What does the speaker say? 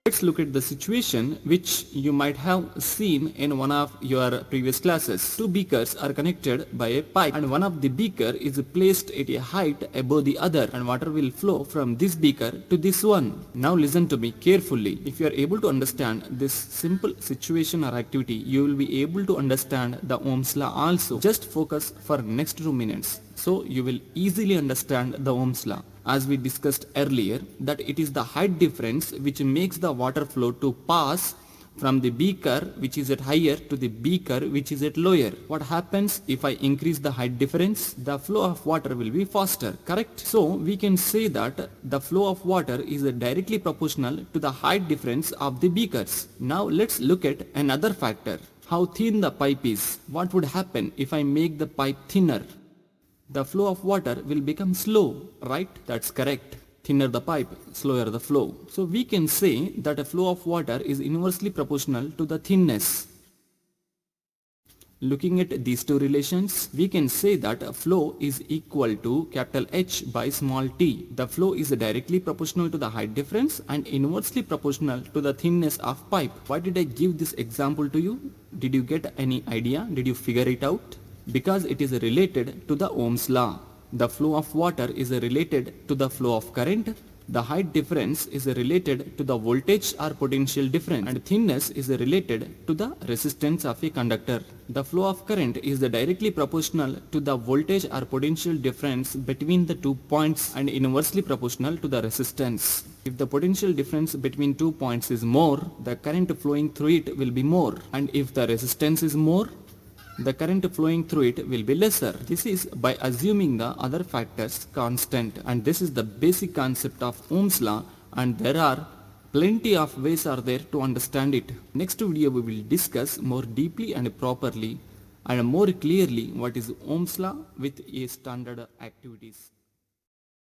Let's look at the situation which you might have seen in one of your previous classes. Two beakers are connected by a pipe and one of the beaker is placed at a height above the other and water will flow from this beaker to this one. Now listen to me carefully. If you are able to understand this simple situation or activity, you will be able to understand the Ohm's law also. Just focus for next 2 minutes. So you will easily understand the Ohm's law. As we discussed earlier, that it is the height difference which makes the water flow to pass from the beaker which is at higher to the beaker which is at lower. What happens if I increase the height difference? The flow of water will be faster, correct? So we can say that the flow of water is directly proportional to the height difference of the beakers. Now let's look at another factor. How thin the pipe is. What would happen if I make the pipe thinner? The flow of water will become slow, right? That's correct. Thinner the pipe, slower the flow. So we can say that a flow of water is inversely proportional to the thinness. Looking at these two relations, we can say that a flow is equal to capital H by small t. The flow is directly proportional to the height difference and inversely proportional to the thinness of pipe. Why did I give this example to you? Did you get any idea? Did you figure it out? Because it is related to the Ohm's law. The flow of water is related to the flow of current. The height difference is related to the voltage or potential difference, and thinness is related to the resistance of a conductor. The flow of current is directly proportional to the voltage or potential difference between the 2 points and inversely proportional to the resistance. If the potential difference between 2 points is more, the current flowing through it will be more, and if the resistance is more, the current flowing through it will be lesser. This is by assuming the other factors constant, and this is the basic concept of Ohm's law, and there are plenty of ways are there to understand it. Next video we will discuss more deeply and properly and more clearly what is Ohm's law with a standard activities.